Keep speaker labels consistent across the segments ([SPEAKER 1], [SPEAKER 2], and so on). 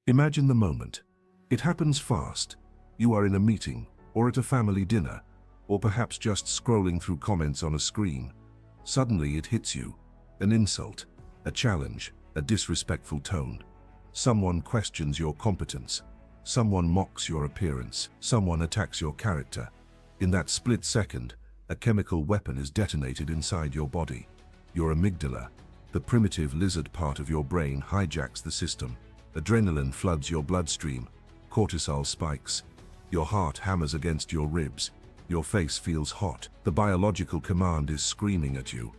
[SPEAKER 1] Imagine the moment. It happens fast. You are in a meeting, or at a family dinner, or perhaps just scrolling through comments on a screen. Suddenly it hits you. An insult, a challenge, a disrespectful tone. Someone questions your competence. Someone mocks your appearance. Someone attacks your character. In that split second, a chemical weapon is detonated inside your body. Your amygdala, the primitive lizard part of your brain, hijacks the system. Adrenaline floods your bloodstream. Cortisol spikes. Your heart hammers against your ribs. Your face feels hot. The biological command is screaming at you.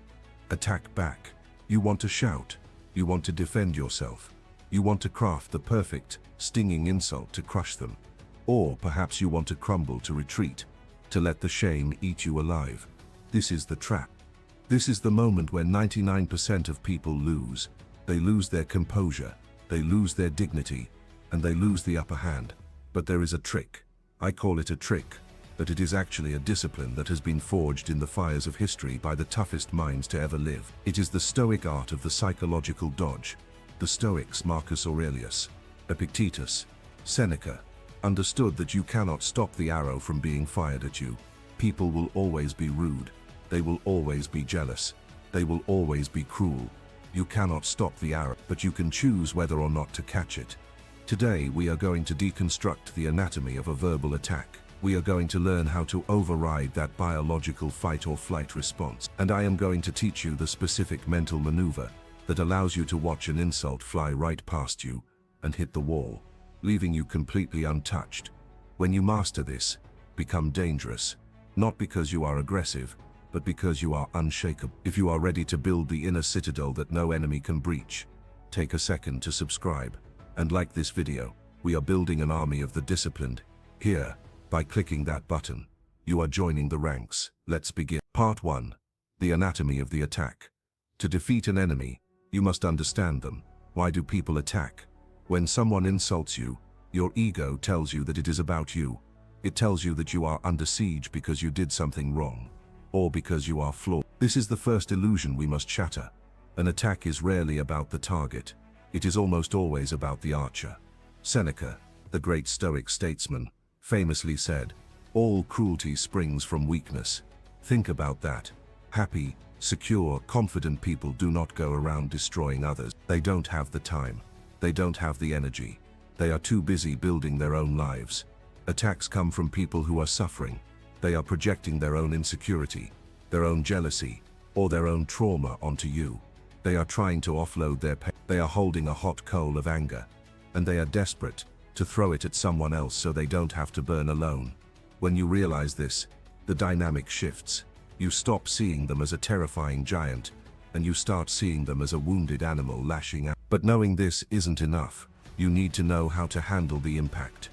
[SPEAKER 1] Attack back. You want to shout. You want to defend yourself. You want to craft the perfect, stinging insult to crush them. Or perhaps you want to crumble, to retreat, to let the shame eat you alive. This is the trap. This is the moment where 99% of people lose. They lose their composure, they lose their dignity, and they lose the upper hand. But there is a trick. I call it a trick, but it is actually a discipline that has been forged in the fires of history by the toughest minds to ever live. It is the Stoic art of the psychological dodge. The Stoics, Marcus Aurelius, Epictetus, Seneca, understood that you cannot stop the arrow from being fired at you. People will always be rude. They will always be jealous. They will always be cruel. You cannot stop the arrow, but you can choose whether or not to catch it. Today we are going to deconstruct the anatomy of a verbal attack. We are going to learn how to override that biological fight or flight response. And I am going to teach you the specific mental maneuver that allows you to watch an insult fly right past you and hit the wall, leaving you completely untouched. When you master this, become dangerous, not because you are aggressive, but because you are unshakable. If you are ready to build the inner citadel that no enemy can breach, take a second to subscribe and like this video. We are building an army of the disciplined. Here, by clicking that button, you are joining the ranks. Let's begin. Part 1. The anatomy of the attack. To defeat an enemy, you must understand them. Why do people attack? When someone insults you, your ego tells you that it is about you. It tells you that you are under siege because you did something wrong, or because you are flawed. This is the first illusion we must shatter. An attack is rarely about the target. It is almost always about the archer. Seneca, the great Stoic statesman, famously said, "All cruelty springs from weakness." Think about that. Happy, secure, confident people do not go around destroying others. They don't have the time. They don't have the energy. They are too busy building their own lives. Attacks come from people who are suffering. They are projecting their own insecurity, their own jealousy, or their own trauma onto you. They are trying to offload their pain. They are holding a hot coal of anger, and they are desperate to throw it at someone else so they don't have to burn alone. When you realize this, the dynamic shifts. You stop seeing them as a terrifying giant, and you start seeing them as a wounded animal lashing out. But knowing this isn't enough. You need to know how to handle the impact.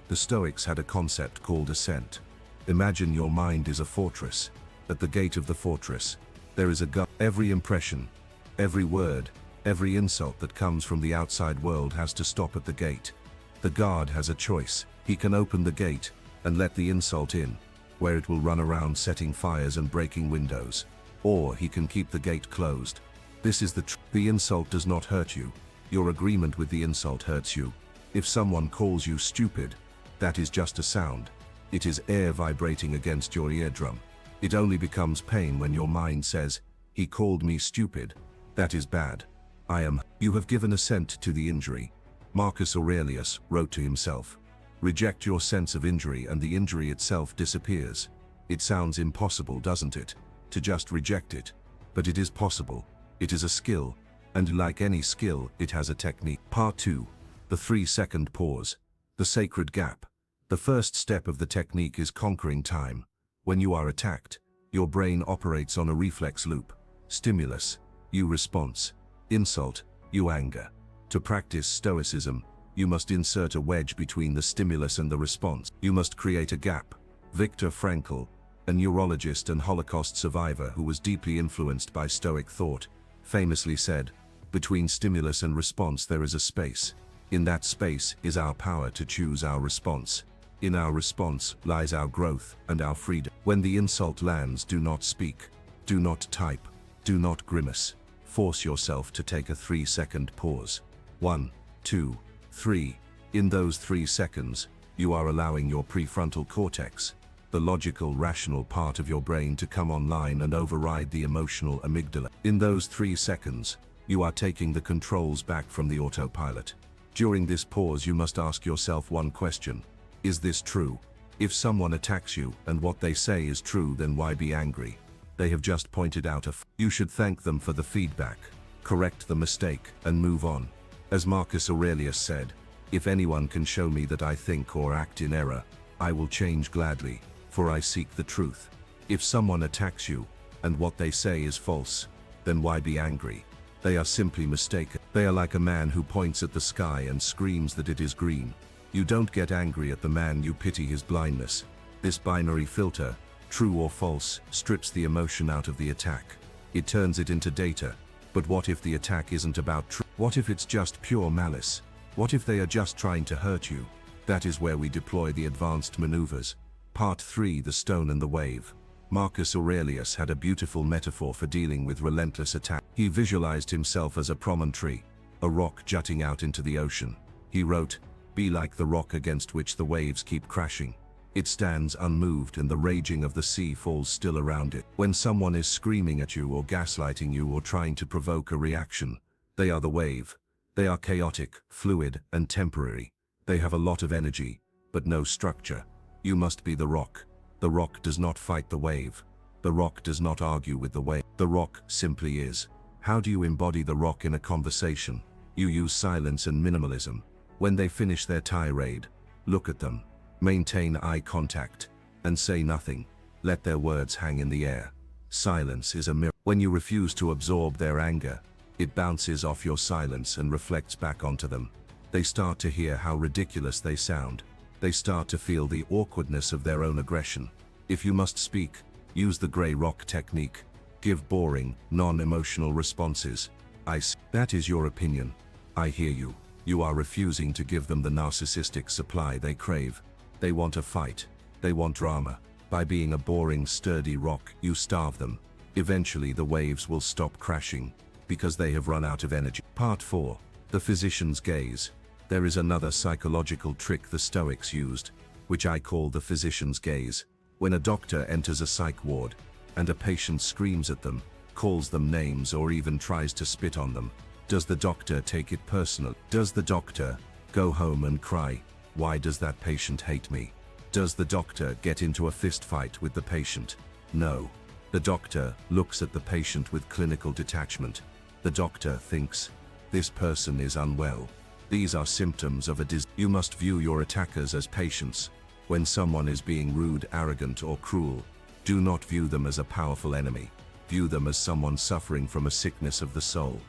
[SPEAKER 1] The Stoics had a concept called assent. Imagine your mind is a fortress. At the gate of the fortress, there is a guard. Every impression, every word, every insult that comes from the outside world has to stop at the gate. The guard has a choice. He can open the gate and let the insult in, where it will run around setting fires and breaking windows. Or he can keep the gate closed. This is the insult does not hurt you. Your agreement with the insult hurts you. If someone calls you stupid, that is just a sound. It is air vibrating against your eardrum. It only becomes pain when your mind says, "He called me stupid. That is bad. You have given assent to the injury." Marcus Aurelius wrote to himself, "Reject your sense of injury and the injury itself disappears." It sounds impossible, doesn't it, to just reject it? But it is possible. It is a skill, and like any skill, it has a technique. Part 2. The 3-second pause. The sacred gap. The first step of the technique is conquering time. When you are attacked, your brain operates on a reflex loop. Stimulus, you response. Insult, you anger. To practice Stoicism, you must insert a wedge between the stimulus and the response. You must create a gap. Viktor Frankl, a neurologist and Holocaust survivor who was deeply influenced by Stoic thought, famously said, "Between stimulus and response there is a space. In that space is our power to choose our response. In our response lies our growth and our freedom." When the insult lands, do not speak. Do not type. Do not grimace. Force yourself to take a 3-second pause. 1, 2, 3. In those 3 seconds, you are allowing your prefrontal cortex, the logical, rational part of your brain, to come online and override the emotional amygdala. In those 3 seconds, you are taking the controls back from the autopilot. During this pause, you must ask yourself one question: is this true? If someone attacks you and what they say is true, then why be angry? They have just pointed out you should thank them for the feedback, correct the mistake, and move on. As Marcus Aurelius said, "If anyone can show me that I think or act in error, I will change gladly, for I seek the truth." If someone attacks you, and what they say is false, then why be angry? They are simply mistaken. They are like a man who points at the sky and screams that it is green. You don't get angry at the man, you pity his blindness. This binary filter, true or false, strips the emotion out of the attack. It turns it into data. But what if the attack isn't about truth? What if it's just pure malice? What if they are just trying to hurt you? That is where we deploy the advanced maneuvers. Part 3: The Stone and the Wave. Marcus Aurelius had a beautiful metaphor for dealing with relentless attack. He visualized himself as a promontory, a rock jutting out into the ocean. He wrote, "Be like the rock against which the waves keep crashing. It stands unmoved and the raging of the sea falls still around it." When someone is screaming at you or gaslighting you or trying to provoke a reaction, they are the wave. They are chaotic, fluid, and temporary. They have a lot of energy, but no structure. You must be the rock. The rock does not fight the wave. The rock does not argue with the wave. The rock simply is. How do you embody the rock in a conversation? You use silence and minimalism. When they finish their tirade, look at them, maintain eye contact, and say nothing. Let their words hang in the air. Silence is a mirror. When you refuse to absorb their anger, it bounces off your silence and reflects back onto them. They start to hear how ridiculous they sound. They start to feel the awkwardness of their own aggression. If you must speak, use the gray rock technique. Give boring, non-emotional responses. I see. That is your opinion. I hear you. You are refusing to give them the narcissistic supply they crave. They want a fight. They want drama. By being a boring, sturdy rock, you starve them. Eventually the waves will stop crashing, because they have run out of energy. Part 4: The Physician's Gaze. There is another psychological trick the Stoics used, which I call the physician's gaze. When a doctor enters a psych ward, and a patient screams at them, calls them names, or even tries to spit on them, does the doctor take it personal? Does the doctor go home and cry, "Why does that patient hate me?" Does the doctor get into a fist fight with the patient? No. The doctor looks at the patient with clinical detachment. The doctor thinks, "This person is unwell. These are symptoms of a disease." You must view your attackers as patients. When someone is being rude, arrogant, or cruel, do not view them as a powerful enemy. View them as someone suffering from a sickness of the soul.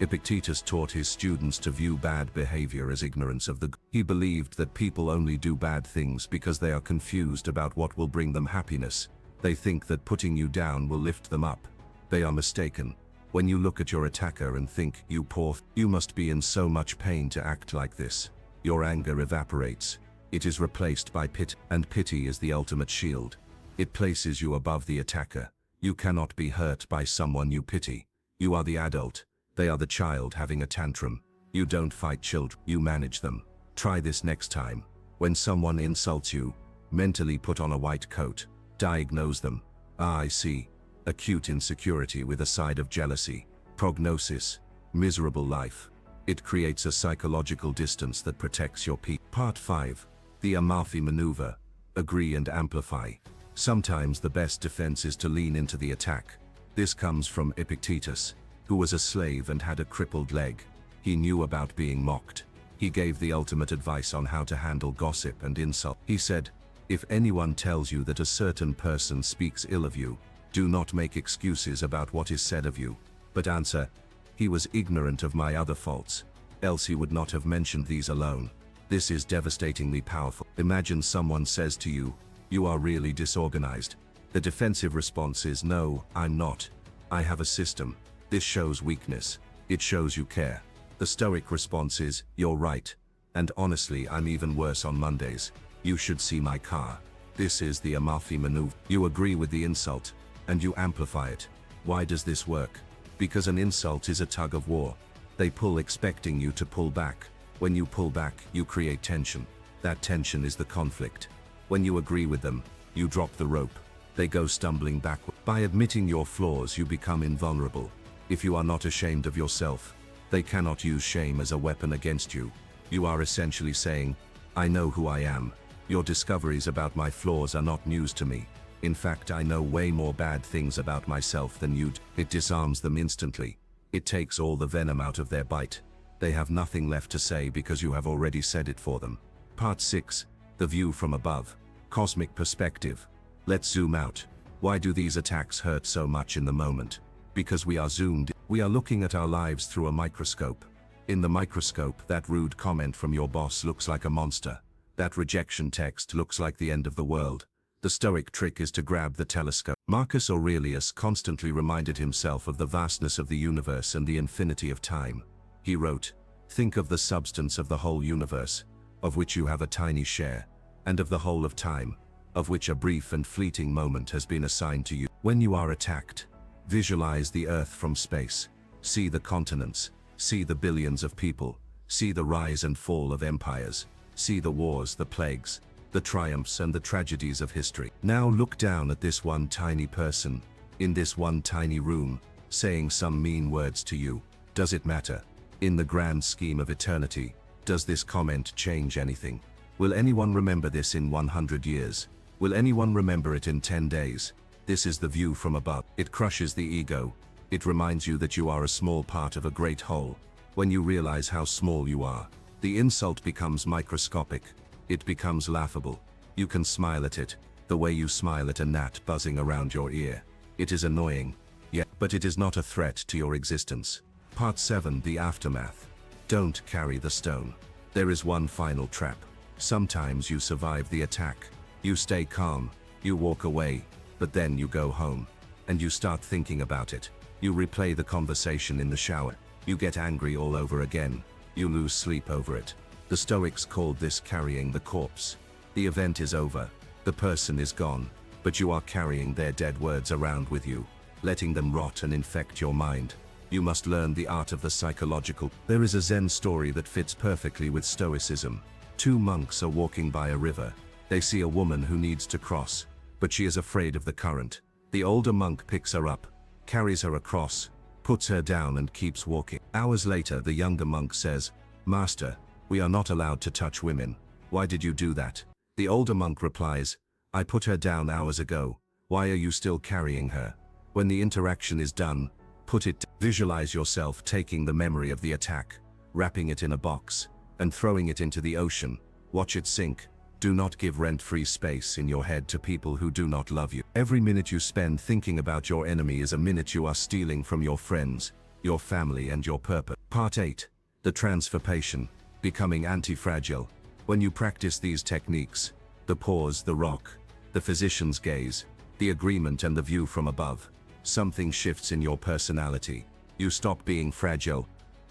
[SPEAKER 1] Epictetus taught his students to view bad behavior as ignorance of the good. He believed that people only do bad things because they are confused about what will bring them happiness. They think that putting you down will lift them up. They are mistaken. When you look at your attacker and think, "You poor you must be in so much pain to act like this," your anger evaporates. It is replaced by pity, and pity is the ultimate shield. It places you above the attacker. You cannot be hurt by someone you pity. You are the adult. They are the child having a tantrum. You don't fight children, you manage them. Try this next time. When someone insults you, mentally put on a white coat. Diagnose them. I see. Acute insecurity with a side of jealousy. Prognosis: miserable life. It creates a psychological distance that protects your peace. Part 5: The Amalfi Maneuver. Agree and amplify. Sometimes the best defense is to lean into the attack. This comes from Epictetus, who was a slave and had a crippled leg. He knew about being mocked. He gave the ultimate advice on how to handle gossip and insult. He said, "If anyone tells you that a certain person speaks ill of you, do not make excuses about what is said of you, but answer, 'He was ignorant of my other faults, else he would not have mentioned these alone.'" This is devastatingly powerful. Imagine someone says to you, "You are really disorganized." The defensive response is, "No, I'm not. I have a system." This shows weakness. It shows you care. The Stoic response is, "You're right. And honestly, I'm even worse on Mondays. You should see my car." This is the Amalfi Maneuver. You agree with the insult, and you amplify it. Why does this work? Because an insult is a tug of war. They pull expecting you to pull back.
[SPEAKER 2] When you pull back, you create tension. That tension is the conflict. When you agree with them, you drop the rope. They go stumbling backward. By admitting your flaws, you become invulnerable. If you are not ashamed of yourself, they cannot use shame as a weapon against you. You are essentially saying, I know who I am. Your discoveries about my flaws are not news to me. In fact, I know way more bad things about myself than you do. It disarms them instantly. It takes all the venom out of their bite. They have nothing left to say because you have already said it for them. Part 6. The view from above. Cosmic perspective. Let's zoom out. Why do these attacks hurt so much in the moment? Because we are zoomed. We are looking at our lives through a microscope. In the microscope, that rude comment from your boss looks like a monster. That rejection text looks like the end of the world. The Stoic trick is to grab the telescope. Marcus Aurelius constantly reminded himself of the vastness of the universe and the infinity of time. He wrote, think of the substance of the whole universe, of which you have a tiny share, and of the whole of time, of which a brief and fleeting moment has been assigned to you. When you are attacked, visualize the earth from space. See the continents, see the billions of people, see the rise and fall of empires, see the wars, the plagues, the triumphs and the tragedies of history. Now look down at this one tiny person, in this one tiny room, saying some mean words to you. Does it matter? In the grand scheme of eternity, does this comment change anything? Will anyone remember this in 100 years? Will anyone remember it in 10 days? This is the view from above. It crushes the ego. It reminds you that you are a small part of a great whole. When you realize how small you are, the insult becomes microscopic. It becomes laughable. You can smile at it, the way you smile at a gnat buzzing around your ear. It is annoying, yeah, but it is not a threat to your existence. Part 7. The aftermath. Don't carry the stone. There is one final trap. Sometimes you survive the attack. You stay calm, you walk away, but then you go home, and you start thinking about it. You replay the conversation in the shower. You get angry all over again. You lose sleep over it. The Stoics called this carrying the corpse. The event is over. The person is gone, but you are carrying their dead words around with you, letting them rot and infect your mind. You must learn the art of the psychological. There is a Zen story that fits perfectly with Stoicism. Two monks are walking by a river. They see a woman who needs to cross, but she is afraid of the current. The older monk picks her up, carries her across, puts her down and keeps walking. Hours later, the younger monk says, Master, we are not allowed to touch women. Why did you do that? The older monk replies, I put her down hours ago. Why are you still carrying her? When the interaction is done, put it down. Visualize yourself taking the memory of the attack, wrapping it in a box, and throwing it into the ocean. Watch it sink. Do not give rent-free space in your head to people who do not love you. Every minute you spend thinking about your enemy is a minute you are stealing from your friends, your family and your purpose. Part 8. The transformation. Becoming antifragile. When you practice these techniques, the pause, the rock, the physician's gaze, the agreement and the view from above, something shifts in your personality. You stop being fragile.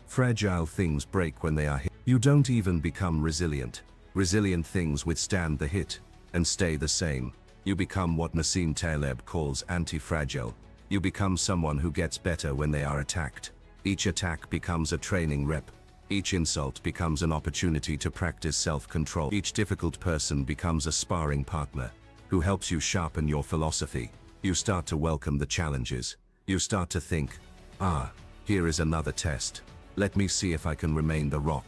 [SPEAKER 2] Fragile things break when they are hit. You don't even become resilient. Resilient things withstand the hit and stay the same. You become what Nassim Taleb calls antifragile. You become someone who gets better when they are attacked. Each attack becomes a training rep. Each insult becomes an opportunity to practice self-control. Each difficult person becomes a sparring partner who helps you sharpen your philosophy. You start to welcome the challenges. You start to think, here is another test. Let me see if I can remain the rock.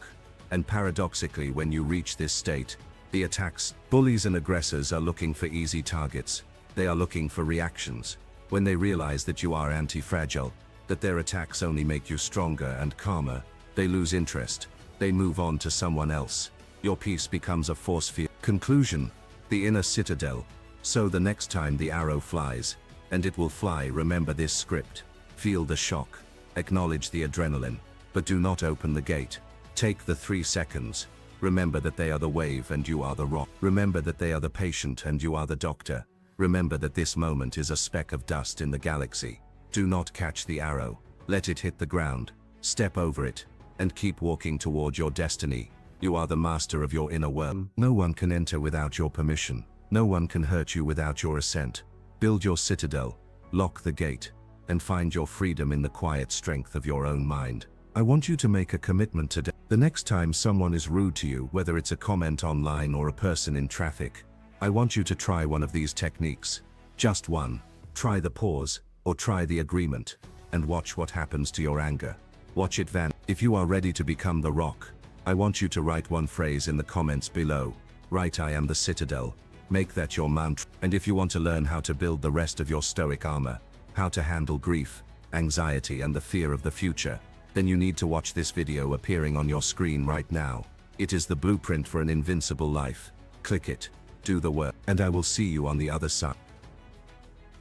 [SPEAKER 2] And paradoxically, when you reach this state, the attacks, bullies and aggressors are looking for easy targets. They are looking for reactions. When they realize that you are anti-fragile, that their attacks only make you stronger and calmer, they lose interest. They move on to someone else. Your peace becomes a force field. Conclusion. The inner citadel. So the next time the arrow flies, and it will fly, remember this script. Feel the shock. Acknowledge the adrenaline. But do not open the gate. Take the 3 seconds. Remember that they are the wave and you are the rock. Remember that they are the patient and you are the doctor. Remember that this moment is a speck of dust in the galaxy. Do not catch the arrow. Let it hit the ground. Step over it, and keep walking toward your destiny. You are the master of your inner world. No one can enter without your permission. No one can hurt you without your assent. Build your citadel, lock the gate, and find your freedom in the quiet strength of your own mind.
[SPEAKER 1] I want you to make a commitment today. The next time someone is rude to you, whether it's a comment online or a person in traffic, I want you to try one of these techniques. Just one. Try the pause, or try the agreement, and watch what happens to your anger. Watch it vanish. If you are ready to become the rock, I want you to write one phrase in the comments below. Write "I am the citadel." Make that your mantra. And if you want to learn how to build the rest of your Stoic armor, how to handle grief, anxiety, and the fear of the future, then you need to watch this video appearing on your screen right now. It is the blueprint for an invincible life. Click it, do the work, and I will see you on the other side.